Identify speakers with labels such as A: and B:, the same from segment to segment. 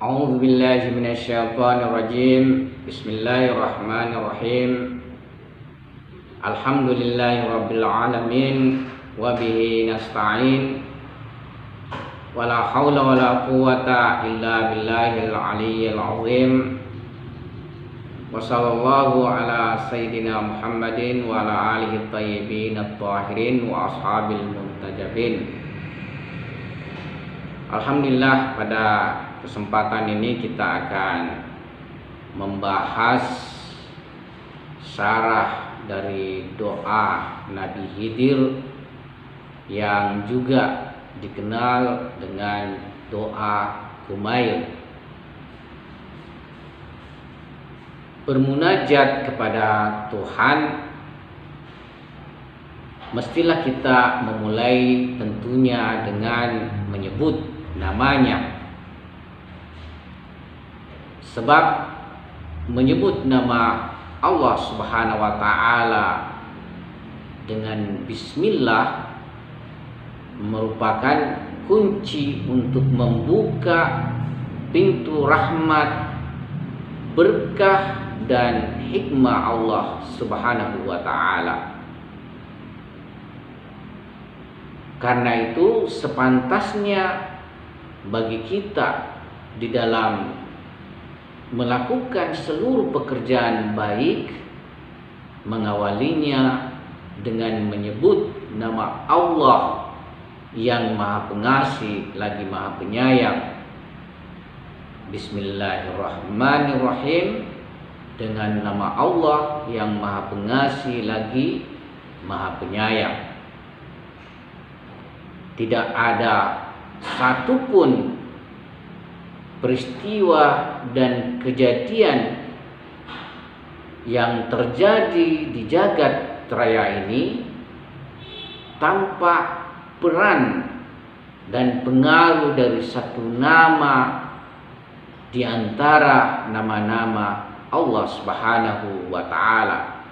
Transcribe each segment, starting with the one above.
A: A'udzu billahi minasyaitonir rajim. Bismillahirrahmanirrahim. Alhamdulillahi rabbil alamin wa bihi nasta'in. Wala haula wala quwata illa billahil aliyyil azim. Wa sallallahu ala sayyidina Muhammadin wa ala alihi thayyibin at-tahirin wa ashabil muntajabin. Alhamdulillah, pada kesempatan ini kita akan membahas syarah dari doa Nabi Khidir yang juga dikenal dengan doa Kumail. Bermunajat kepada Tuhan, mestilah kita memulai tentunya dengan menyebut namanya. Sebab menyebut nama Allah Subhanahu wa taala dengan bismillah merupakan kunci untuk membuka pintu rahmat, berkah dan hikmah Allah Subhanahu wa taala. Karena itu sepantasnya bagi kita di dalam melakukan seluruh pekerjaan baik, mengawalinya dengan menyebut nama Allah yang Maha Pengasih lagi Maha Penyayang. Bismillahirrahmanirrahim, dengan nama Allah yang Maha Pengasih lagi Maha Penyayang. Tidak ada satupun peristiwa dan kejadian yang terjadi di jagat raya ini tanpa peran dan pengaruh dari satu nama di antara nama-nama Allah Subhanahu wa taala.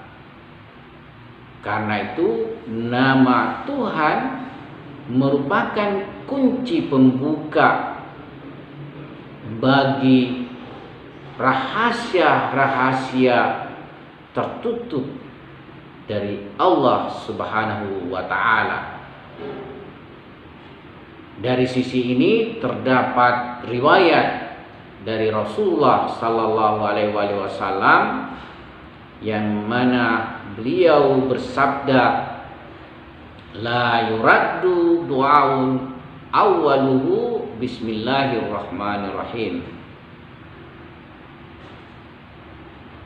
A: Karena itu nama Tuhan merupakan kunci pembuka bagi rahasia-rahasia tertutup dari Allah Subhanahu wa taala. Dari sisi ini terdapat riwayat dari Rasulullah sallallahu alaihi wasallam yang mana beliau bersabda, la yuraddu du'aun awwaluhu bismillahirrahmanirrahim.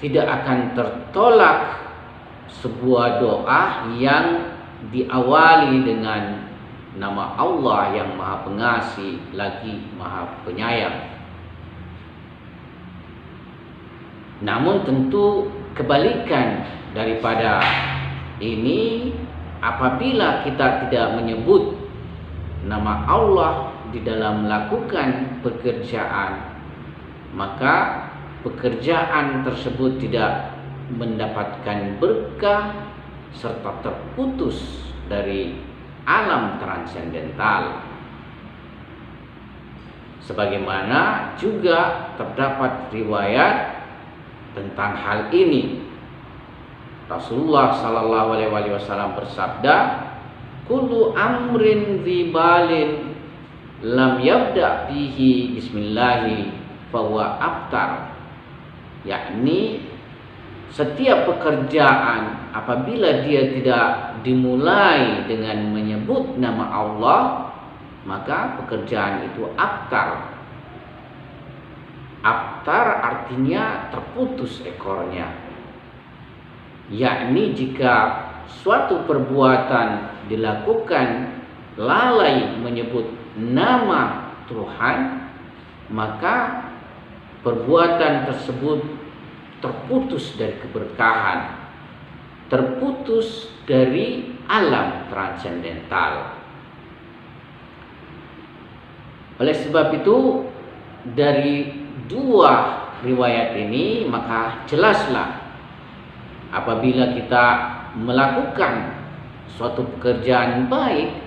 A: Tidak akan tertolak sebuah doa yang diawali dengan nama Allah yang Maha Pengasih lagi Maha Penyayang. Namun tentu kebalikan daripada ini, apabila kita tidak menyebut nama Allah di dalam melakukan pekerjaan, maka pekerjaan tersebut tidak mendapatkan berkah serta terputus dari alam transendental. Sebagaimana juga terdapat riwayat tentang hal ini. Rasulullah sallallahu alaihi wasallam bersabda, kullu amrin dzibalin lam yabda bihi bismillahi fahuwa abtar. Yakni setiap pekerjaan apabila dia tidak dimulai dengan menyebut nama Allah, maka pekerjaan itu abtar. Abtar artinya terputus ekornya. Yakni jika suatu perbuatan dilakukan lalai menyebut nama Tuhan, maka perbuatan tersebut terputus dari keberkahan, terputus dari alam transendental. Oleh sebab itu, dari dua riwayat ini maka jelaslah apabila kita melakukan suatu pekerjaan baik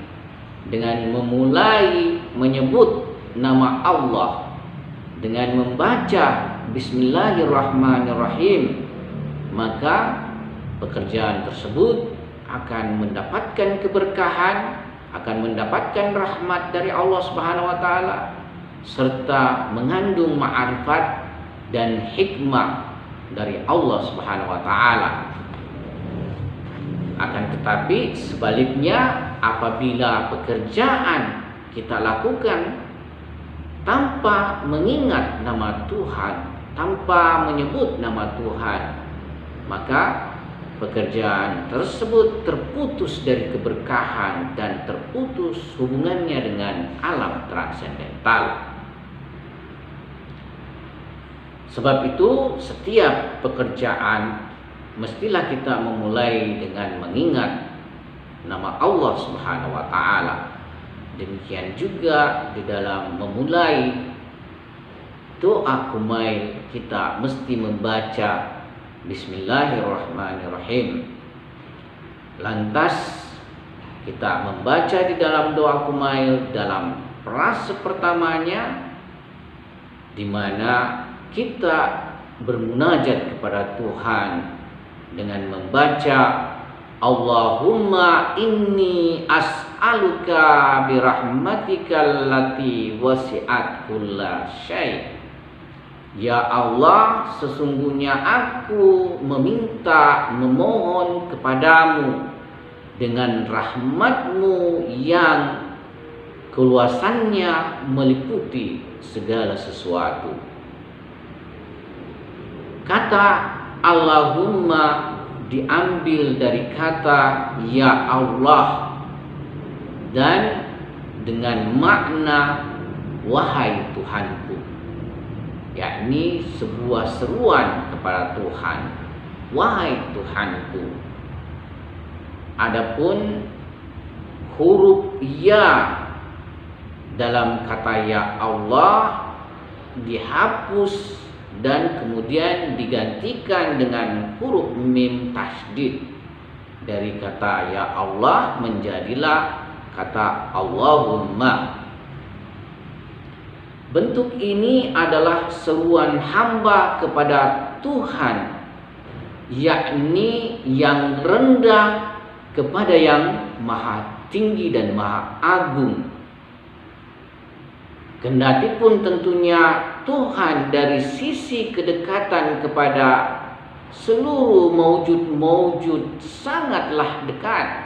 A: dengan memulai menyebut nama Allah dengan membaca Bismillahirrahmanirrahim, maka pekerjaan tersebut akan mendapatkan keberkahan, akan mendapatkan rahmat dari Allah Subhanahu wa taala, serta mengandung ma'rifat dan hikmah dari Allah Subhanahu wa taala. Akan tetapi sebaliknya, apabila pekerjaan kita lakukan tanpa mengingat nama Tuhan, tanpa menyebut nama Tuhan, maka pekerjaan tersebut terputus dari keberkahan dan terputus hubungannya dengan alam transendental. Sebab itu setiap pekerjaan mestilah kita memulai dengan mengingat nama Allah Subhanahu wa taala. Demikian juga di dalam memulai doa kumail kita mesti membaca Bismillahirrahmanirrahim. Lantas kita membaca di dalam doa kumail dalam frase pertamanya, di mana kita bermunajat kepada Tuhan dengan membaca Allahumma inni as'aluka birahmatikal lati wasi'at kulla syai'. Ya Allah, sesungguhnya aku memohon kepadamu dengan rahmat-Mu yang keluasannya meliputi segala sesuatu. Kata Allahumma diambil dari kata ya Allah dan dengan makna wahai Tuhanku, yakni sebuah seruan kepada Tuhan, wahai Tuhanku. Adapun huruf ya dalam kata ya Allah dihapus dan kemudian digantikan dengan huruf mim tasydid. Dari kata ya Allah menjadilah kata Allahumma. Bentuk ini adalah seruan hamba kepada Tuhan, yakni yang rendah kepada yang maha tinggi dan maha agung. Kendatipun tentunya Tuhan dari sisi kedekatan kepada seluruh maujud-maujud sangatlah dekat.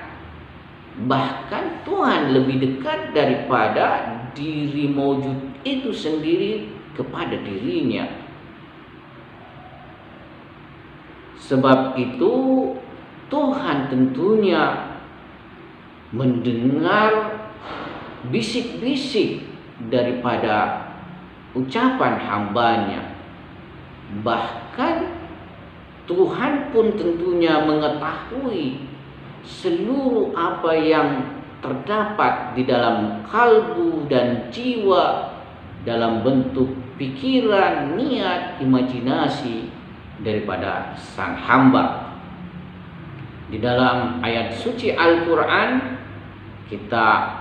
A: Bahkan Tuhan lebih dekat daripada diri maujud itu sendiri kepada dirinya. Sebab itu Tuhan tentunya mendengar bisik-bisik daripada ucapan hambanya. Bahkan Tuhan pun tentunya mengetahui seluruh apa yang terdapat di dalam kalbu dan jiwa dalam bentuk pikiran, niat, imajinasi daripada sang hamba. Di dalam ayat suci Al-Quran kita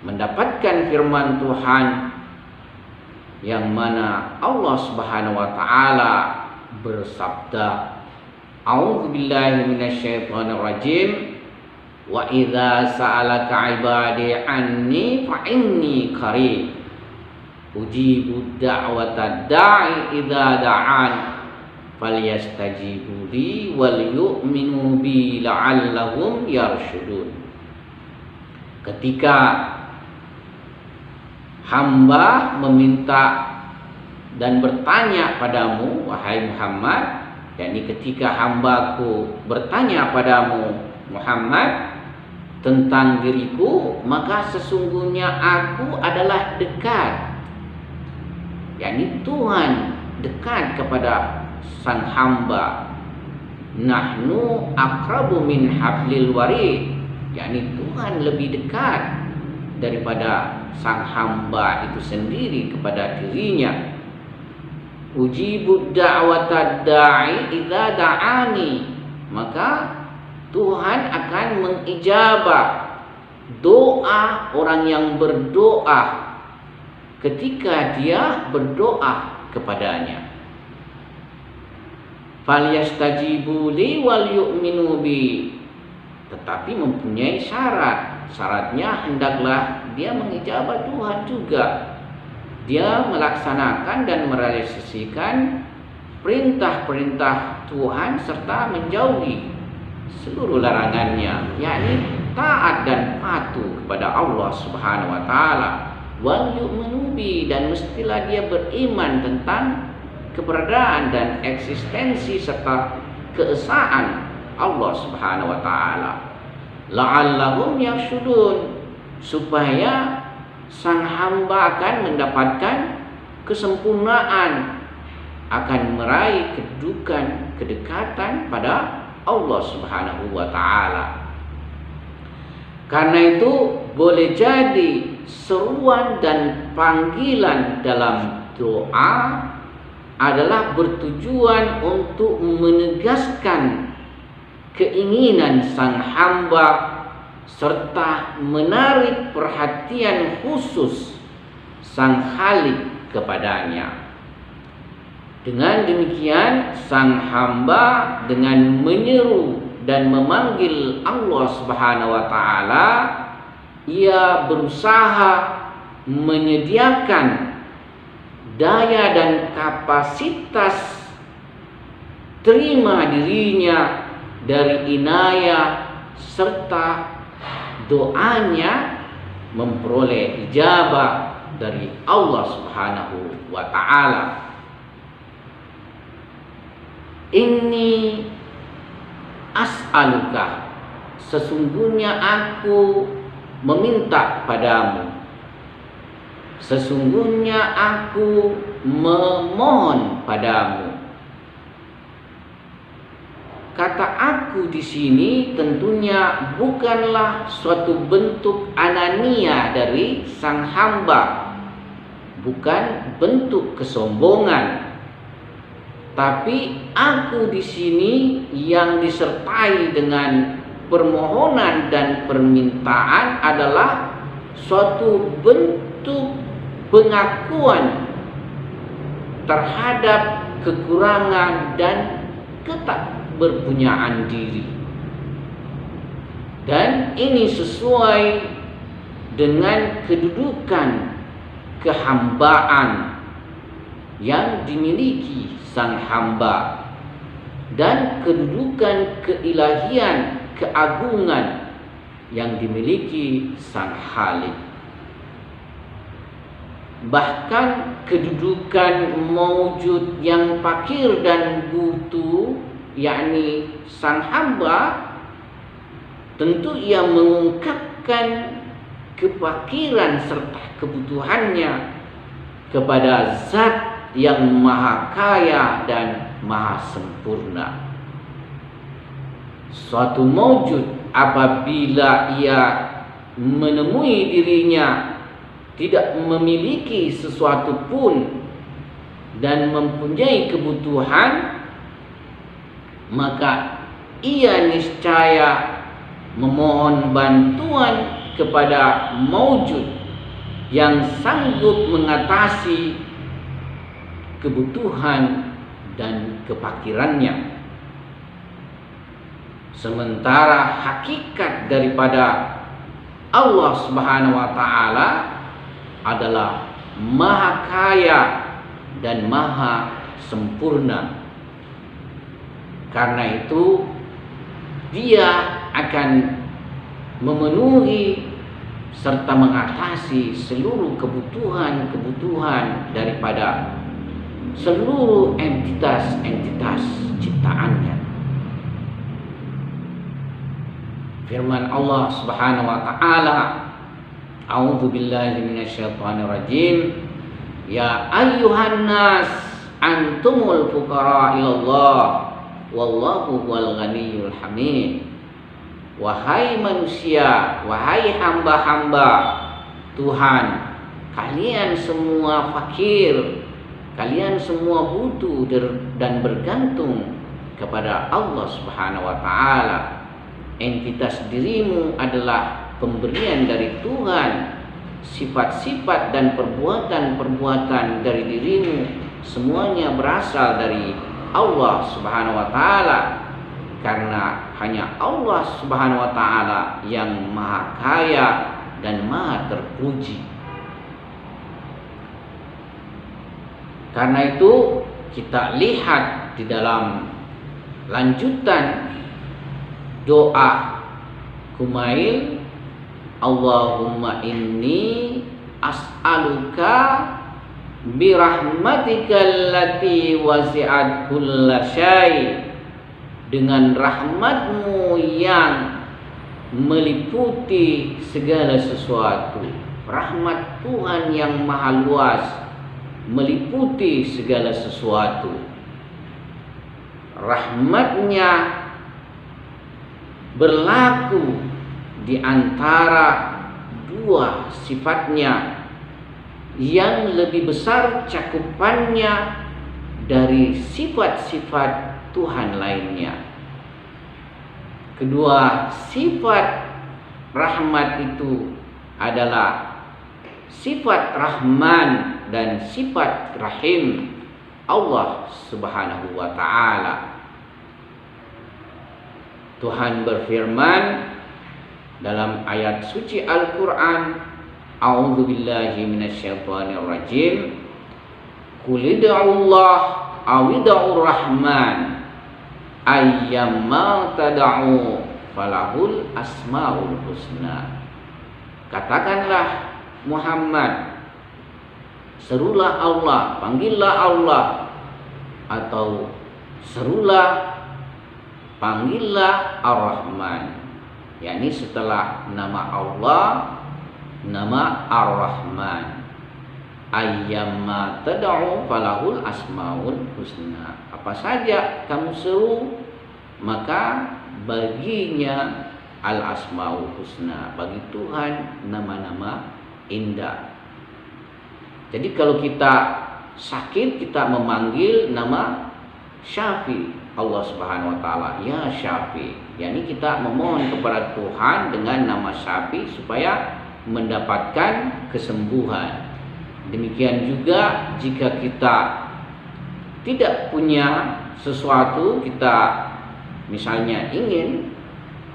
A: mendapatkan firman Tuhan yang mana Allah Subhanahu wa taala bersabda, A'udzu billahi minasyaitonir rajim, wa idza sa'alaka 'ibadi anni fa inni qarib ujibu da'watad da'i idza da'an falyastajibu li wal yu'minu bi la'allahum yarshudun. Ketika hamba meminta dan bertanya padamu, wahai Muhammad, yakni ketika hambaku bertanya padamu Muhammad tentang diriku, maka sesungguhnya aku adalah dekat, yakni Tuhan dekat kepada sang hamba. Nahnu aqrabu min hablil warid, yakni Tuhan lebih dekat daripada sang hamba itu sendiri kepada dirinya. Ujibu da'watad da'i idza da'ani, maka Tuhan akan mengijabah doa orang yang berdoa ketika dia berdoa kepadanya. Falyastajibu li wal yu'minu bi, tetapi mempunyai syarat. Syaratnya hendaklah dia mengijabah Tuhan juga. Dia melaksanakan dan merealisasikan perintah-perintah Tuhan serta menjauhi seluruh larangannya, yakni taat dan patuh kepada Allah Subhanahu wa taala. Wal yu'minu bi, dan mestilah dia beriman tentang keberadaan dan eksistensi serta keesaan Allah Subhanahu wa taala. La'allahum yarsyudun, supaya sang hamba akan mendapatkan kesempurnaan, akan meraih kedudukan, kedekatan pada Allah Subhanahu wa taala. Karena itu boleh jadi seruan dan panggilan dalam doa adalah bertujuan untuk menegaskan keinginan sang hamba serta menarik perhatian khusus sang Khalik kepadanya. Dengan demikian, sang hamba dengan menyeru dan memanggil Allah Subhanahu wa taala, ia berusaha menyediakan daya dan kapasitas terima dirinya dari inayah serta doanya memperoleh ijabah dari Allah Subhanahu wa taala. Inni as'aluka, sesungguhnya aku meminta padamu, sesungguhnya aku memohon padamu. Kata aku di sini tentunya bukanlah suatu bentuk anania dari sang hamba, bukan bentuk kesombongan. Tapi aku di sini yang disertai dengan permohonan dan permintaan adalah suatu bentuk pengakuan terhadap kekurangan dan ketakberpunyaan diri. Dan ini sesuai dengan kedudukan kehambaan yang dimiliki sang hamba dan kedudukan keilahian, keagungan yang dimiliki sang Khalik. Bahkan kedudukan maujud yang fakir dan butuh, yakni sang hamba, tentu ia mengungkapkan kefakiran serta kebutuhannya kepada Zat yang maha kaya dan maha sempurna. Suatu maujud apabila ia menemui dirinya tidak memiliki sesuatu pun dan mempunyai kebutuhan, maka ia niscaya memohon bantuan kepada maujud yang sanggup mengatasi kebutuhan dan kefakirannya. Sementara hakikat daripada Allah Subhanahu wa taala adalah maha kaya dan maha sempurna. Karena itu dia akan memenuhi serta mengatasi seluruh kebutuhan daripada seluruh entitas ciptaannya. Firman Allah Subhanahu wa taala, A'udzu billahi minasyaitonir rajim. Ya ayyuhan nas antumul fuqara ilallah wallahu huwal ghaniyyul hamid. Wahai manusia, wahai hamba-hamba Tuhan, kalian semua fakir, kalian semua butuh dan bergantung kepada Allah Subhanahu wa taala. Entitas dirimu adalah pemberian dari Tuhan sifat-sifat dan perbuatan-perbuatan dari dirimu semuanya berasal dari Allah Subhanahu wa taala, karena hanya Allah Subhanahu wa taala yang maha kaya dan maha terpuji. Karena itu kita lihat di dalam lanjutan doa Kumail, Allahumma inni as'aluka birahmatika allati wasi'at kulla syai, dengan rahmatmu yang meliputi segala sesuatu. Rahmat Tuhan yang maha luas meliputi segala sesuatu. Rahmatnya berlaku di antara dua sifatnya yang lebih besar cakupannya dari sifat-sifat Tuhan lainnya. Kedua sifat rahmat itu adalah sifat Rahman dan sifat Rahim Allah Subhanahu wa taala. Tuhan berfirman dalam ayat suci Al-Quran, A'udzubillahi minasyaitonirrajim, Qul ud'ullah aw ud'ur rahman ayyamma tad'u falahul asmaul husna. Katakanlah Muhammad, serulah Allah, panggillah Allah, atau serulah, panggillah Ar-Rahman, yakni setelah nama Allah, nama Ar-Rahman. Ayyamma tad'u falahul asmaul husna. Apa saja kamu seru, maka baginya al-asmaul husna, bagi Tuhan nama-nama indah. Jadi kalau kita sakit, kita memanggil nama Syafi Allah Subhanahu wa taala, ya Syafi, yakni kita memohon kepada Tuhan dengan nama Syafi supaya mendapatkan kesembuhan. Demikian juga jika kita tidak punya sesuatu, kita misalnya ingin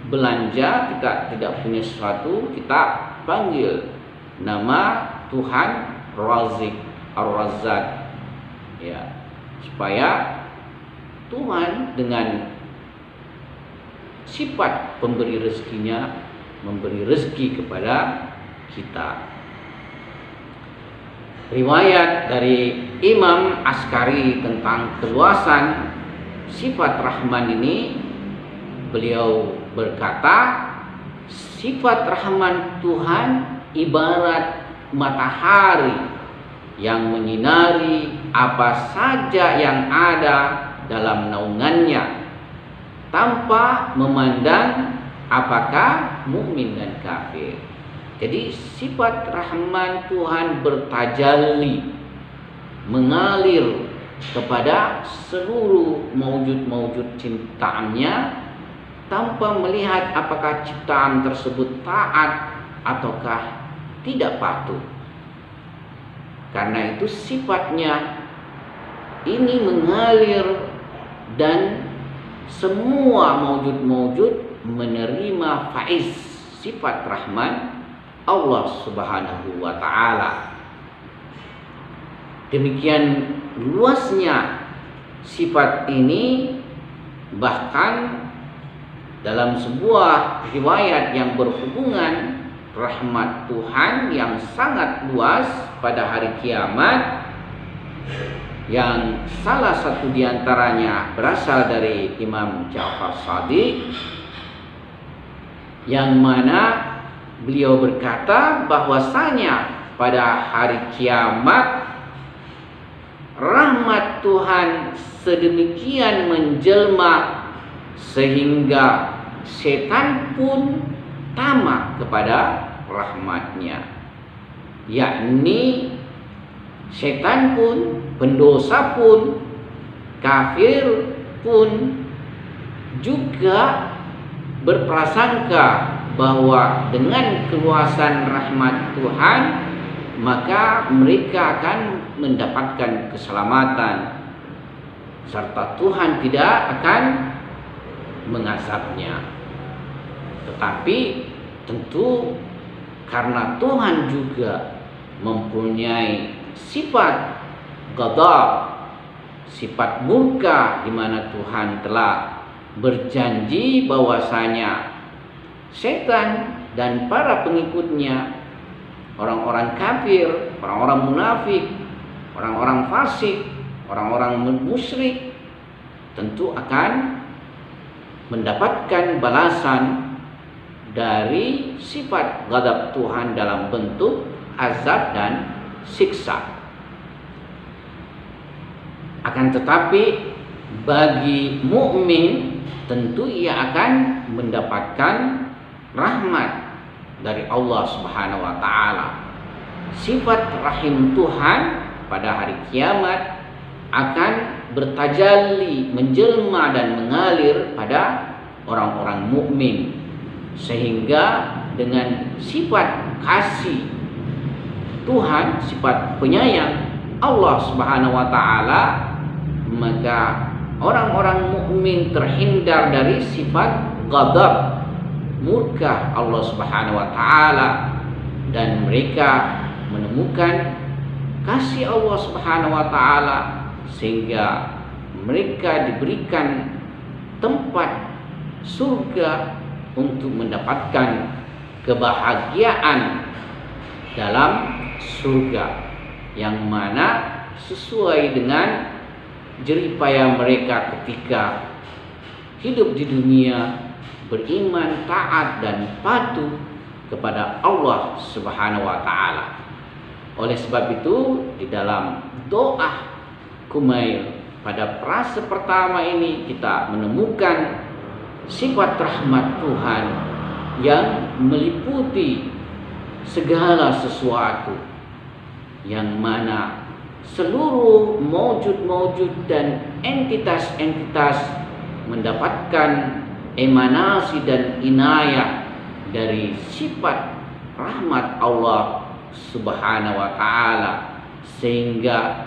A: belanja, kita tidak punya sesuatu, kita panggil nama Tuhan Razik, Ar-Razzaq, ya, supaya Tuhan dengan sifat pemberi rezekinya memberi rezeki kepada kita. Riwayat dari Imam Askari tentang keluasan sifat Rahman ini, beliau berkata, sifat Rahman Tuhan ibarat matahari yang menyinari apa saja yang ada dalam naungannya tanpa memandang apakah mukmin dan kafir. Jadi sifat Rahman Tuhan bertajalli, mengalir kepada seluruh maujud-maujud ciptaannya tanpa melihat apakah ciptaan tersebut taat ataukah tidak patuh. Karena itu sifatnya ini mengalir dan semua maujud-maujud menerima faiz sifat Rahman Allah Subhanahu wa taala. Demikian luasnya sifat ini, bahkan dalam sebuah riwayat yang berhubungan rahmat Tuhan yang sangat luas pada hari kiamat, yang salah satu diantaranya berasal dari Imam Ja'far Shadiq, yang mana beliau berkata bahwasanya pada hari kiamat rahmat Tuhan sedemikian menjelma sehingga setan pun tamak kepada rahmatnya, yakni setan pun, pendosa pun, kafir pun juga berprasangka bahwa dengan keluasan rahmat Tuhan maka mereka akan mendapatkan keselamatan serta Tuhan tidak akan mengazabnya. Tetapi tentu karena Tuhan juga mempunyai sifat ghadab, sifat murka, di mana Tuhan telah berjanji bahwasanya setan dan para pengikutnya, orang-orang kafir, orang-orang munafik, orang-orang fasik, orang-orang musyrik tentu akan mendapatkan balasan dari sifat ghadab Tuhan dalam bentuk azab dan siksa. Akan tetapi bagi mukmin tentu ia akan mendapatkan rahmat dari Allah Subhanahu wa taala. Sifat rahim Tuhan pada hari kiamat akan bertajalli, menjelma dan mengalir pada orang-orang mukmin, sehingga dengan sifat kasih Tuhan, sifat penyayang Allah Subhanahu wa taala, maka orang-orang mukmin terhindar dari sifat ghadab, murka Allah Subhanahu wa taala, dan mereka menemukan kasih Allah Subhanahu wa taala sehingga mereka diberikan tempat surga untuk mendapatkan kebahagiaan dalam surga yang mana sesuai dengan jeripaya mereka ketika hidup di dunia, beriman, taat dan patuh kepada Allah Subhanahu wa taala. Oleh sebab itu di dalam doa Kumail pada frase pertama ini kita menemukan sifat rahmat Tuhan yang meliputi segala sesuatu, yang mana seluruh maujud-maujud dan entitas-entitas mendapatkan emanasi dan inayah dari sifat rahmat Allah Subhanahu wa taala, sehingga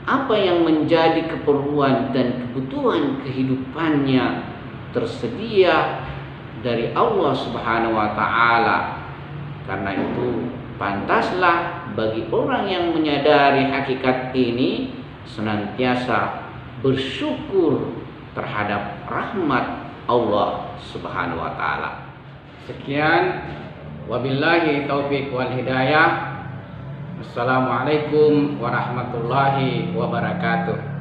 A: apa yang menjadi keperluan dan kebutuhan kehidupannya tersedia dari Allah Subhanahu wa taala. Karena itu pantaslah bagi orang yang menyadari hakikat ini senantiasa bersyukur terhadap rahmat Allah Subhanahu wa taala. Sekian, wabillahi taufik wal hidayah. Assalamualaikum warahmatullahi wabarakatuh.